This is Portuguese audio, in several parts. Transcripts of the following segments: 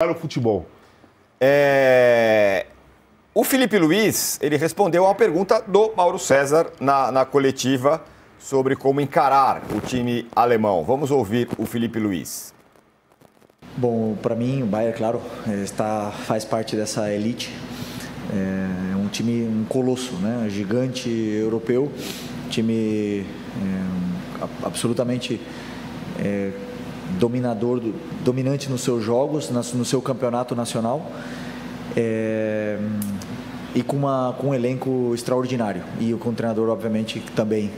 Para o futebol. O Filipe Luís, ele respondeu a uma pergunta do Mauro César na coletiva sobre como encarar o time alemão. Vamos ouvir o Filipe Luís. Bom, para mim, o Bayern, claro, faz parte dessa elite. É um time, um colosso, né? Um gigante europeu, time absolutamente dominante nos seus jogos, no seu campeonato nacional, e com um elenco extraordinário, e com um treinador, obviamente, também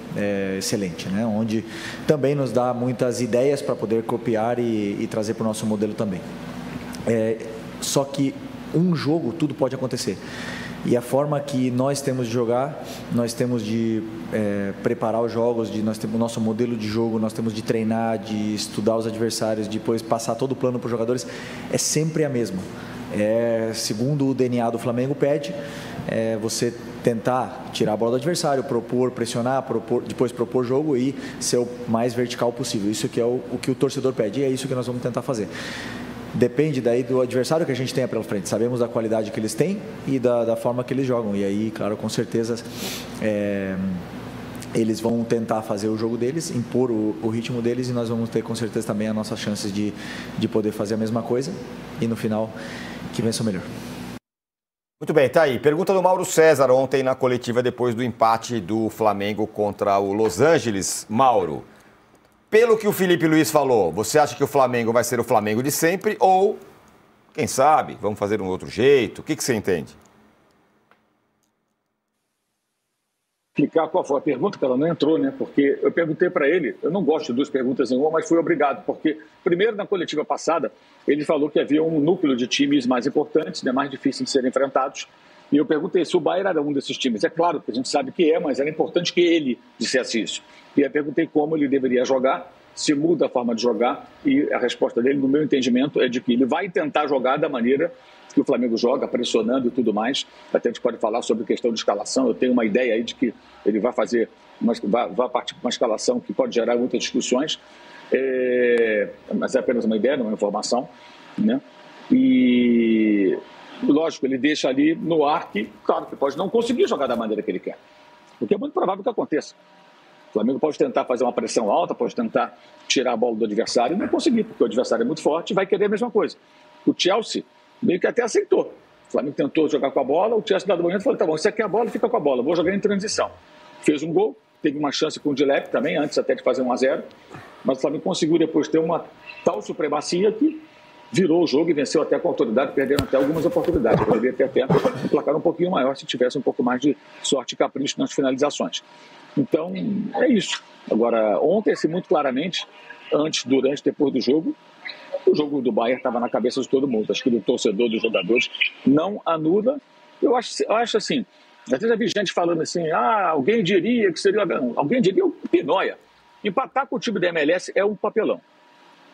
excelente, né? Onde também nos dá muitas ideias para poder copiar e trazer para o nosso modelo também. Só que um jogo, tudo pode acontecer. E a forma que nós temos de jogar, nós temos de preparar os jogos, nós temos o nosso modelo de jogo, nós temos de treinar, de estudar os adversários, depois passar todo o plano para os jogadores, é sempre a mesma. Segundo o DNA do Flamengo pede, você tentar tirar a bola do adversário, propor, pressionar, depois propor jogo e ser o mais vertical possível. Isso que é o que o torcedor pede, e é isso que nós vamos tentar fazer. Depende daí do adversário que a gente tenha pela frente. Sabemos da qualidade que eles têm e da forma que eles jogam. E aí, claro, com certeza, eles vão tentar fazer o jogo deles, impor o ritmo deles, e nós vamos ter com certeza também as nossas chances de poder fazer a mesma coisa e no final que vença o melhor. Muito bem, tá aí. Pergunta do Mauro César ontem na coletiva depois do empate do Flamengo contra o Los Angeles. Mauro, pelo que o Filipe Luís falou, você acha que o Flamengo vai ser o Flamengo de sempre ou, quem sabe, vamos fazer um outro jeito? O que você entende? Explicar qual foi a pergunta, que ela não entrou, né? Porque eu perguntei para ele, eu não gosto de duas perguntas em uma, mas fui obrigado, porque primeiro na coletiva passada ele falou que havia um núcleo de times mais importantes, né, mais difíceis de serem enfrentados, e eu perguntei se o Bayern era um desses times. É claro que a gente sabe que mas era importante que ele dissesse isso. E eu perguntei como ele deveria jogar, se muda a forma de jogar, e a resposta dele, no meu entendimento, é de que ele vai tentar jogar da maneira que o Flamengo joga, pressionando e tudo mais. Até a gente pode falar sobre a questão de escalação. Eu tenho uma ideia aí de que ele vai fazer, vai partir para uma escalação que pode gerar muitas discussões, mas é apenas uma ideia, não é uma informação, né? E lógico, ele deixa ali no ar que, claro, que pode não conseguir jogar da maneira que ele quer, porque é muito provável que aconteça. O Flamengo pode tentar fazer uma pressão alta, pode tentar tirar a bola do adversário e não conseguir, porque o adversário é muito forte e vai querer a mesma coisa. O Chelsea meio que até aceitou. O Flamengo tentou jogar com a bola, o Chelsea dado momento falou, tá bom, você quer a bola, fica com a bola, vou jogar em transição. Fez um gol, teve uma chance com o Dilep também, antes até de fazer 1-0, mas o Flamengo conseguiu depois ter uma tal supremacia que virou o jogo e venceu até com autoridade, perdendo até algumas oportunidades. Poderia ter até um placar um pouquinho maior se tivesse um pouco mais de sorte e capricho nas finalizações. Então, é isso. Agora, ontem, assim, muito claramente, antes, durante, depois do jogo, o jogo do Bayern estava na cabeça de todo mundo. Acho que do torcedor, dos jogadores, não anula. Eu acho assim, até já vi gente falando assim, alguém diria que seria... Alguém diria o Pinóia. Empatar com o time da MLS é um papelão.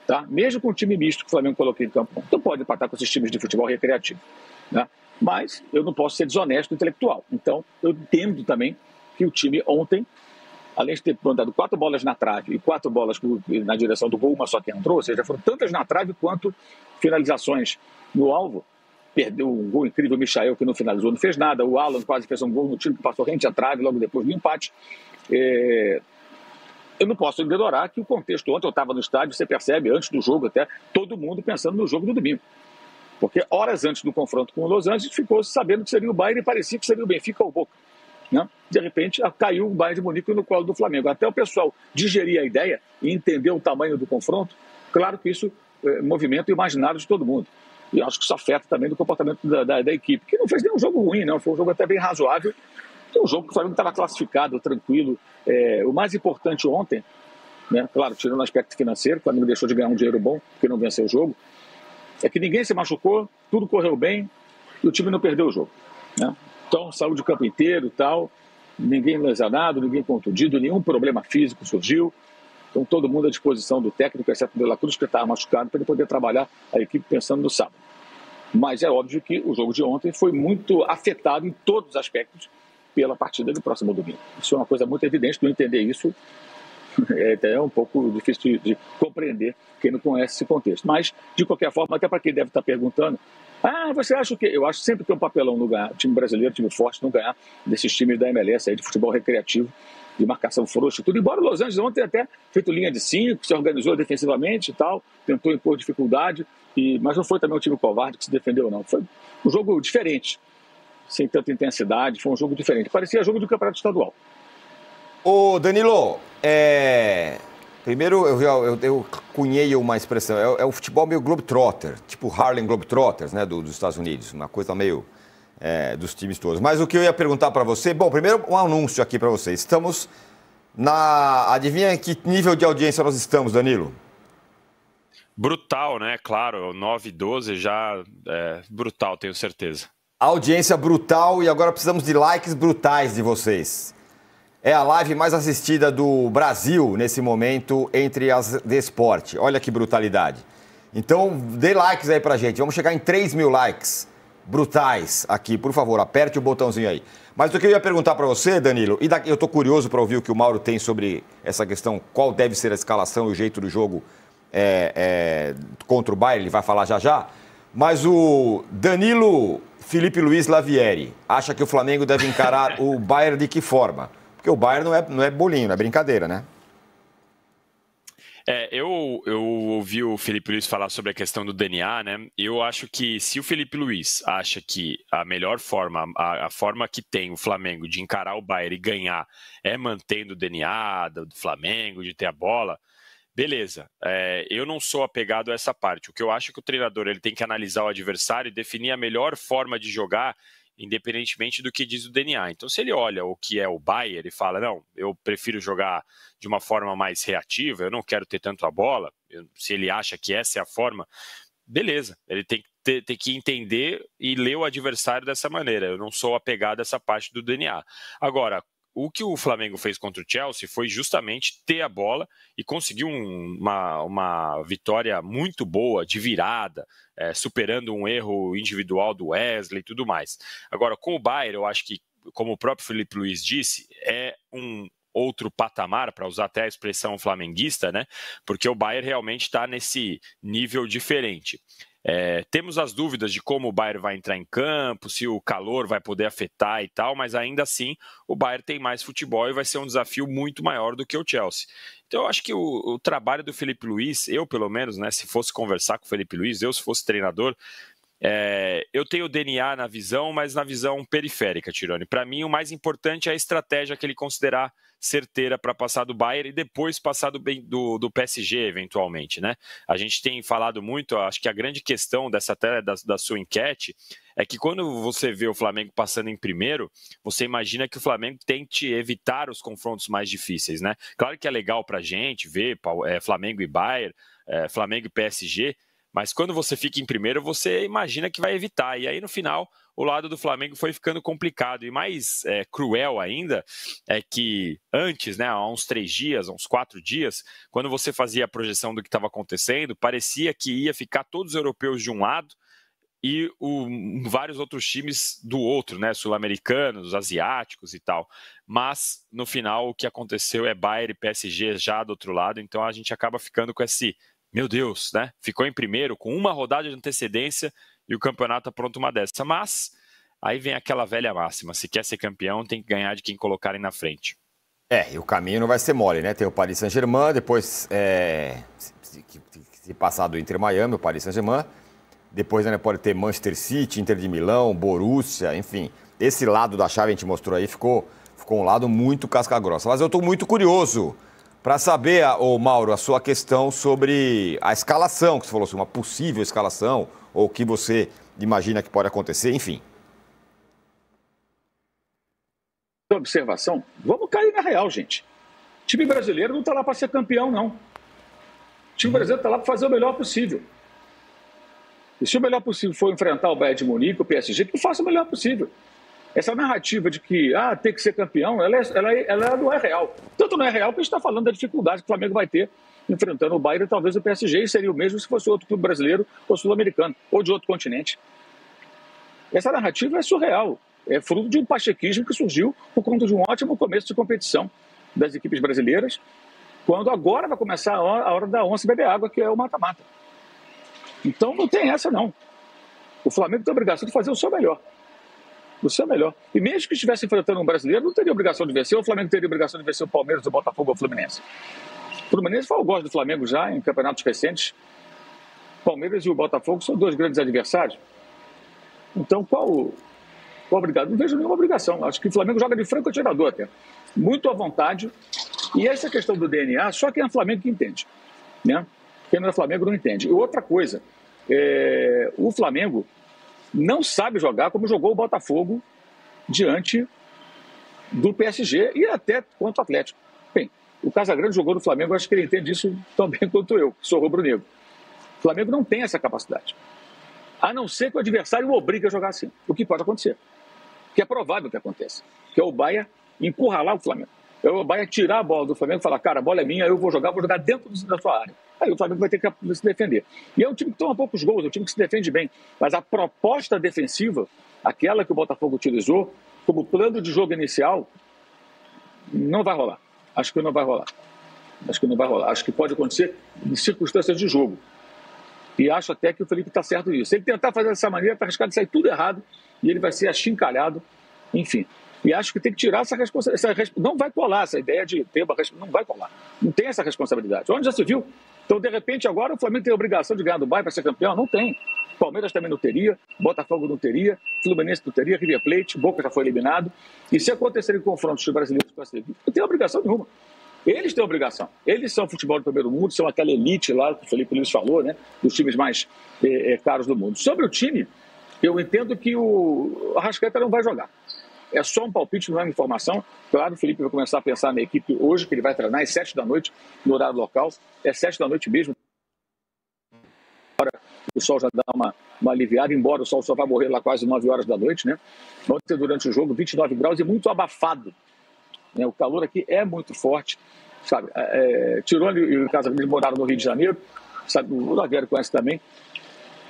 Tá? Mesmo com o time misto que o Flamengo colocou em campo, não pode empatar com esses times de futebol recreativo, né? Mas eu não posso ser desonesto intelectual. Então, eu entendo também que o time ontem, além de ter mandado 4 bolas na trave e 4 bolas na direção do gol, uma só que entrou, ou seja, foram tantas na trave quanto finalizações no alvo. Perdeu um gol incrível, o Michael, que não finalizou, não fez nada. O Alan quase fez um gol no time que passou rente à trave logo depois do empate. Eu não posso ignorar que o contexto ontem, eu estava no estádio, você percebe, antes do jogo até, todo mundo pensando no jogo do domingo. Porque horas antes do confronto com o Los Angeles, ficou sabendo que seria o Bayern e parecia que seria o Benfica ou o Boca, né? De repente, caiu o Bayern de Munique no colo do Flamengo. Até o pessoal digerir a ideia e entender o tamanho do confronto, claro que isso movimenta o imaginário de todo mundo. E acho que isso afeta também do comportamento da equipe, que não fez nenhum jogo ruim, não. Foi um jogo até bem razoável. Um jogo que o Flamengo estava classificado, tranquilo. O mais importante ontem, né, claro, tirando o aspecto financeiro, o Flamengo deixou de ganhar um dinheiro bom, porque não venceu o jogo, é que ninguém se machucou, tudo correu bem e o time não perdeu o jogo, né? Então, saiu de campo inteiro e tal, ninguém lesionado, ninguém contundido, nenhum problema físico surgiu. Então, todo mundo à disposição do técnico, exceto o De La Cruz, que estava machucado, para ele poder trabalhar a equipe pensando no sábado. Mas é óbvio que o jogo de ontem foi muito afetado em todos os aspectos pela partida do próximo domingo. Isso é uma coisa muito evidente, não entender isso É até um pouco difícil de compreender quem não conhece esse contexto. Mas, de qualquer forma, até para quem deve estar perguntando, você acha que... Eu acho sempre que é um papelão não ganhar, time brasileiro, time forte, não ganhar desses times da MLS, aí, de futebol recreativo, de marcação frouxa, tudo. Embora o Los Angeles ontem até feito linha de 5, se organizou defensivamente e tal, tentou impor dificuldade, mas não foi também um time covarde que se defendeu, não. Foi um jogo diferente, sem tanta intensidade, foi um jogo diferente. Parecia jogo do Campeonato Estadual. Ô, Danilo, primeiro eu cunhei uma expressão, é o futebol meio Globetrotter, tipo Harlem Globetrotters, né, dos Estados Unidos, uma coisa meio dos times todos. Mas o que eu ia perguntar para você, bom, primeiro um anúncio aqui para você, estamos adivinha em que nível de audiência nós estamos, Danilo? Brutal, né, claro, 9 e 12 já brutal, tenho certeza. Audiência brutal e agora precisamos de likes brutais de vocês. É a live mais assistida do Brasil nesse momento entre as de esporte. Olha que brutalidade. Então, dê likes aí pra gente. Vamos chegar em 3 mil likes brutais aqui. Por favor, aperte o botãozinho aí. Mas o que eu ia perguntar pra você, Danilo, eu tô curioso para ouvir o que o Mauro tem sobre essa questão, qual deve ser a escalação e o jeito do jogo contra o Bayern, ele vai falar já já. Mas o Danilo Felipe Luiz Lavieri acha que o Flamengo deve encarar o Bayern de que forma? Porque o Bayern não é bolinho, não é brincadeira, né? Eu ouvi o Felipe Luiz falar sobre a questão do DNA, né? Eu acho que se o Felipe Luiz acha que a melhor forma, a forma que tem o Flamengo de encarar o Bayern e ganhar é mantendo o DNA do Flamengo, de ter a bola, beleza. Eu não sou apegado a essa parte. O que eu acho é que o treinador ele tem que analisar o adversário e definir a melhor forma de jogar, independentemente do que diz o DNA. Então, se ele olha o que é o Bayern e fala, não, eu prefiro jogar de uma forma mais reativa, eu não quero ter tanto a bola, se ele acha que essa é a forma, beleza, ele tem que entender e ler o adversário dessa maneira. Eu não sou apegado a essa parte do DNA. Agora, o que o Flamengo fez contra o Chelsea foi justamente ter a bola e conseguir uma vitória muito boa, de virada, superando um erro individual do Wesley e tudo mais. Agora, com o Bayern, eu acho que, como o próprio Felipe Luiz disse, é um outro patamar, para usar até a expressão flamenguista, né? Porque o Bayern realmente está nesse nível diferente. Temos as dúvidas de como o Bayern vai entrar em campo, se o calor vai poder afetar e tal, mas ainda assim o Bayern tem mais futebol e vai ser um desafio muito maior do que o Chelsea. Então eu acho que o trabalho do Felipe Luiz, eu pelo menos, né, se fosse conversar com o Felipe Luiz, se fosse treinador, eu tenho o DNA na visão, mas na visão periférica, Tironi. Para mim, o mais importante é a estratégia que ele considerar certeira para passar do Bayern e depois passar do PSG, eventualmente, né? A gente tem falado muito, acho que a grande questão da sua enquete é que quando você vê o Flamengo passando em primeiro, você imagina que o Flamengo tente evitar os confrontos mais difíceis, né? Claro que é legal para a gente ver Flamengo e Bayern, Flamengo e PSG, mas quando você fica em primeiro, você imagina que vai evitar. E aí, no final, o lado do Flamengo foi ficando complicado. E mais cruel ainda é que antes, né, há uns 3 dias, há uns 4 dias, quando você fazia a projeção do que estava acontecendo, parecia que ia ficar todos os europeus de um lado e vários outros times do outro, né, sul-americanos, asiáticos e tal. Mas, no final, o que aconteceu é Bayern e PSG já do outro lado. Então, a gente acaba ficando com esse... Meu Deus, né? Ficou em primeiro com uma rodada de antecedência e o campeonato apronta uma dessa. Mas aí vem aquela velha máxima: se quer ser campeão, tem que ganhar de quem colocarem na frente. E o caminho não vai ser mole, né? Tem o Paris Saint-Germain, depois se passar do Inter Miami, o Paris Saint-Germain, depois ainda pode ter Manchester City, Inter de Milão, Borussia, enfim. Esse lado da chave a gente mostrou aí, ficou um lado muito casca-grossa. Mas eu estou muito curioso para saber, Mauro, a sua questão sobre a escalação, que você falou, uma possível escalação, ou o que você imagina que pode acontecer, enfim. Observação, vamos cair na real, gente. O time brasileiro não está lá para ser campeão, não. O time brasileiro está lá para fazer o melhor possível. E se o melhor possível for enfrentar o Bayern de Munique, o PSG, que faça o melhor possível. Essa narrativa de que tem que ser campeão, ela não é real. Tanto não é real que a gente está falando da dificuldade que o Flamengo vai ter enfrentando o Bayern e talvez o PSG, e seria o mesmo se fosse outro clube brasileiro ou sul-americano, ou de outro continente. Essa narrativa é surreal. É fruto de um pachequismo que surgiu por conta de um ótimo começo de competição das equipes brasileiras quando agora vai começar a hora da onça beber água, que é o mata-mata. Então não tem essa, não. O Flamengo tem a obrigação de fazer o seu melhor. O seu melhor. E mesmo que estivesse enfrentando um brasileiro, não teria obrigação de vencer. O Flamengo teria obrigação de vencer o Palmeiras, o Botafogo ou o Fluminense. O Fluminense foi o gosto do Flamengo já em campeonatos recentes. O Palmeiras e o Botafogo são dois grandes adversários. Então, qual obrigado? Não vejo nenhuma obrigação. Acho que o Flamengo joga de franco atirador até. Muito à vontade. E essa questão do DNA, só quem é Flamengo que entende. Né? Quem não é Flamengo não entende. E outra coisa, o Flamengo não sabe jogar como jogou o Botafogo diante do PSG e até contra o Atlético. Bem, o Casagrande jogou no Flamengo, acho que ele entende isso tão bem quanto eu, que sou rubro-negro. O Flamengo não tem essa capacidade. A não ser que o adversário o obrigue a jogar assim. O que pode acontecer. Que é provável que aconteça. Que é o Bahia encurralar o Flamengo. É o Bahia tirar a bola do Flamengo e falar, cara, a bola é minha, eu vou jogar dentro da sua área. Aí o Flamengo vai ter que se defender. E é um time que toma poucos gols, é um time que se defende bem. Mas a proposta defensiva, aquela que o Botafogo utilizou, como plano de jogo inicial, não vai rolar. Acho que não vai rolar. Acho que pode acontecer em circunstâncias de jogo. E acho até que o Felipe está certo nisso. Se ele tentar fazer dessa maneira, está arriscado de sair tudo errado e ele vai ser achincalhado, enfim. E acho que tem que tirar essa responsabilidade. Não vai colar essa ideia de ter uma responsabilidade. Não vai colar. Não tem essa responsabilidade. Onde já se viu? Então, de repente, agora o Flamengo tem a obrigação de ganhar do Bahia para ser campeão? Não tem. Palmeiras também não teria, Botafogo não teria, Fluminense não teria, River Plate, Boca já foi eliminado. E se acontecerem confrontos brasileiros com a Sevilla, não tem obrigação nenhuma. Eles têm obrigação. Eles são o futebol do primeiro mundo, são aquela elite lá que o Felipe Luiz falou, né? Dos times mais caros do mundo. Sobre o time, eu entendo que o Arrascaeta não vai jogar. É só um palpite, não é uma informação. Claro, o Felipe vai começar a pensar na equipe hoje, que ele vai treinar às 7 da noite, no horário local. É 7 da noite mesmo. O sol já dá uma aliviada, embora o sol só vai morrer lá quase 9 horas da noite, né? Ontem, durante o jogo, 29 graus e muito abafado. O calor aqui é muito forte, sabe? Tirone e o Casagrande moraram no Rio de Janeiro, sabe? O Lagueiro conhece também.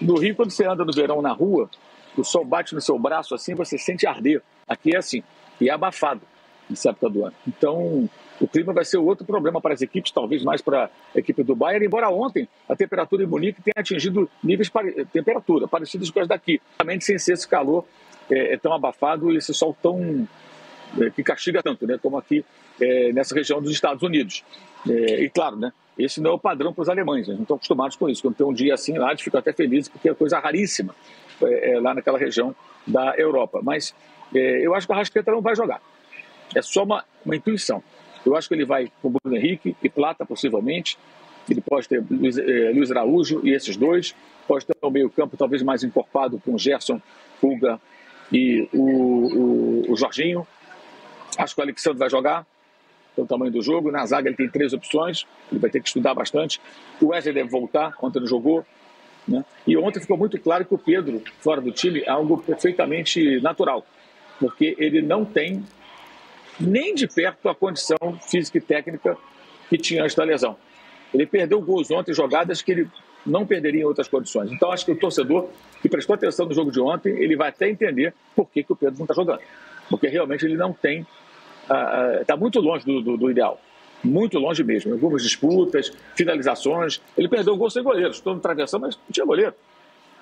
No Rio, quando você anda no verão na rua, o sol bate no seu braço assim, você sente arder. Aqui é assim, e é abafado nessa época do ano. Então, o clima vai ser outro problema para as equipes, talvez mais para a equipe do Bayern, embora ontem a temperatura em Munique tenha atingido níveis de temperatura parecidos com as daqui, realmente sem ser esse calor tão abafado e esse sol tão que castiga tanto, né, como aqui nessa região dos Estados Unidos. E claro, né, esse não é o padrão para os alemães, eles não estão acostumados com isso. Quando tem um dia assim lá, eles ficam até felizes, porque é coisa raríssima lá naquela região da Europa. Mas eu acho que o Arrascaeta não vai jogar. É só uma intuição. Eu acho que ele vai com o Bruno Henrique e Plata, possivelmente. Ele pode ter Luiz Araújo e esses dois. Pode ter o meio-campo talvez mais encorpado com o Gerson, Pulga e o Jorginho. Acho que o Alexandre vai jogar, pelo tamanho do jogo. Na zaga ele tem 3 opções, ele vai ter que estudar bastante. O Wesley deve voltar, ontem não jogou. Né? E ontem ficou muito claro que o Pedro, fora do time, é algo perfeitamente natural. Porque ele não tem nem de perto a condição física e técnica que tinha antes da lesão. Ele perdeu gols ontem, jogadas que ele não perderia em outras condições. Então acho que o torcedor que prestou atenção no jogo de ontem, ele vai até entender por que o Pedro não está jogando. Porque realmente ele não tem... Está muito longe do ideal. Muito longe mesmo. Algumas disputas, finalizações. Ele perdeu o gol sem goleiro. Estou no travessão, mas não tinha goleiro.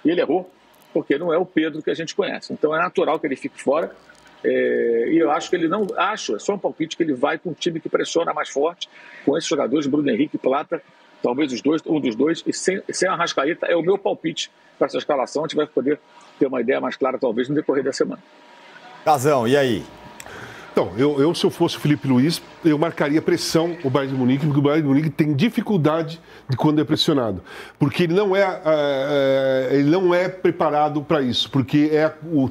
E ele errou, porque não é o Pedro que a gente conhece. Então é natural que ele fique fora. E eu acho que ele não... Acho, é só um palpite, que ele vai com um time que pressiona mais forte, com esses jogadores, Bruno Henrique e Plata, talvez um dos dois, e sem Arrascaeta é o meu palpite para essa escalação. A gente vai poder ter uma ideia mais clara, talvez, no decorrer da semana. Casão, e aí? Então, se eu fosse o Felipe Luiz, eu marcaria pressão o Bayern de Munique, porque o Bayern de Munique tem dificuldade de quando é pressionado. Porque ele não é preparado para isso. Porque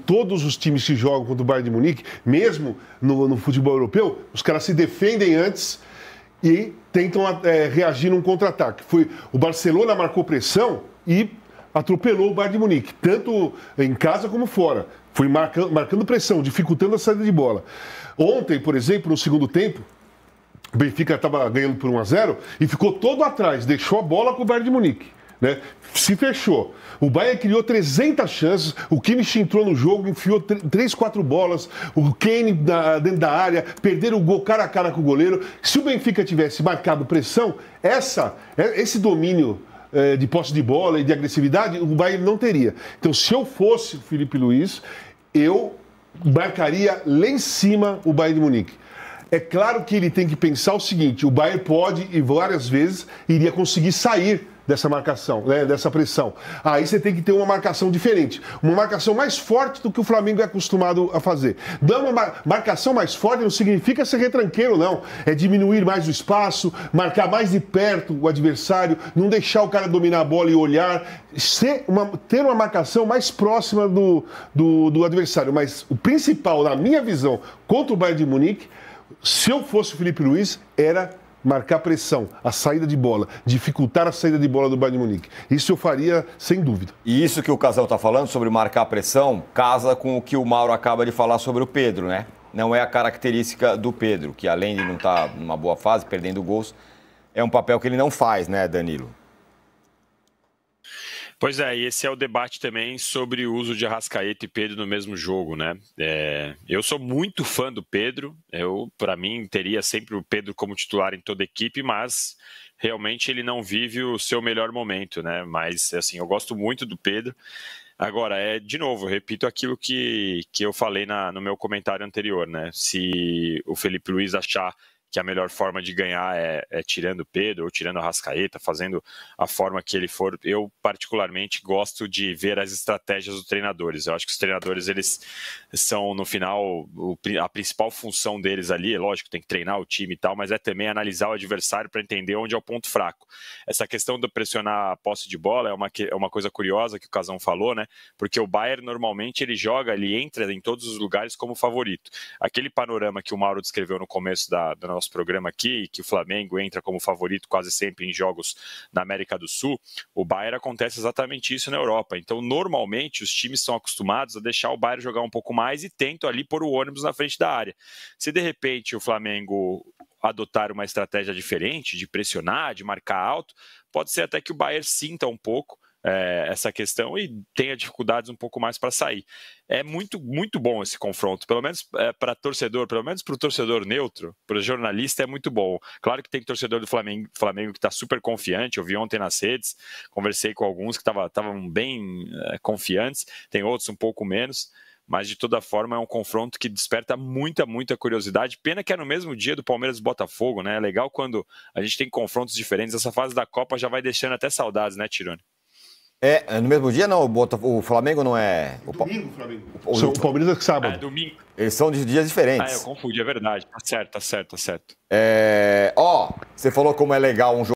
todos os times que jogam contra o Bayern de Munique, mesmo no futebol europeu, os caras se defendem antes e tentam reagir num contra-ataque. O Barcelona marcou pressão e atropelou o Bayern de Munique, tanto em casa como fora. Foi marcando pressão, dificultando a saída de bola. Ontem, por exemplo, no segundo tempo, o Benfica estava ganhando por 1-0 e ficou todo atrás, deixou a bola com o Bayern de Munique. né? Se fechou. O Bayern criou 300 chances, o Kimmich entrou no jogo, enfiou 3, 4 bolas, o Kane dentro da área, perderam o gol cara a cara com o goleiro. Se o Benfica tivesse marcado pressão, esse domínio de posse de bola e de agressividade, o Bayern não teria. Então, se eu fosse o Filipe Luís, eu marcaria lá em cima o Bayern de Munique. É claro que ele tem que pensar o seguinte, o Bayern pode, e várias vezes, iria conseguir sair dessa marcação, né, dessa pressão. Aí você tem que ter uma marcação diferente, uma marcação mais forte do que o Flamengo é acostumado a fazer. Dar uma marcação mais forte não significa ser retranqueiro, não. É diminuir mais o espaço, marcar mais de perto o adversário, não deixar o cara dominar a bola e olhar, ter uma marcação mais próxima do adversário. Mas o principal, na minha visão, contra o Bayern de Munique, se eu fosse o Filipe Luís, era marcar pressão, a saída de bola, dificultar a saída de bola do Bayern de Munique. Isso eu faria sem dúvida. E isso que o Casão está falando sobre marcar pressão casa com o que o Mauro acaba de falar sobre o Pedro, né? Não é a característica do Pedro, que além de não estar numa boa fase, perdendo gols, é um papel que ele não faz, né, Danilo? Pois é, e esse é o debate também sobre o uso de Arrascaeta e Pedro no mesmo jogo, né? Eu sou muito fã do Pedro, para mim, teria sempre o Pedro como titular em toda a equipe, mas realmente ele não vive o seu melhor momento, né? Mas, assim, eu gosto muito do Pedro. Agora, de novo, eu repito aquilo que eu falei no meu comentário anterior, né? Se o Filipe Luís achar que a melhor forma de ganhar é tirando o Pedro ou tirando a Arrascaeta, fazendo a forma que ele for. Eu, particularmente, gosto de ver as estratégias dos treinadores. Eu acho que os treinadores, eles são, no final, a principal função deles ali, é lógico, tem que treinar o time e tal, mas é também analisar o adversário para entender onde é o ponto fraco. Essa questão de pressionar a posse de bola é uma coisa curiosa que o Casão falou, né? Porque o Bayern, normalmente, ele entra em todos os lugares como favorito. Aquele panorama que o Mauro descreveu no começo do nosso programa aqui, que o Flamengo entra como favorito quase sempre em jogos na América do Sul, o Bayern acontece exatamente isso na Europa. Então, normalmente, os times estão acostumados a deixar o Bayern jogar um pouco mais e tentam ali pôr o ônibus na frente da área. Se, de repente, o Flamengo adotar uma estratégia diferente, de pressionar, de marcar alto, pode ser até que o Bayern sinta um pouco essa questão e tenha dificuldades um pouco mais para sair. É muito, muito bom esse confronto, pelo menos para torcedor, pelo menos para o torcedor neutro, para o jornalista é muito bom. Claro que tem torcedor do Flamengo que está super confiante, eu vi ontem nas redes, conversei com alguns que estavam bem confiantes, tem outros um pouco menos, mas de toda forma é um confronto que desperta muita, muita curiosidade. Pena que é no mesmo dia do Palmeiras e Botafogo, né? É legal quando a gente tem confrontos diferentes, essa fase da Copa já vai deixando até saudades, né, Tirone? No mesmo dia não, o Flamengo não é... Domingo, o Flamengo. O Palmeiras é sábado. Domingo. Eles são de dias diferentes. Eu confundi, é verdade. Tá certo. Você falou como é legal um jogo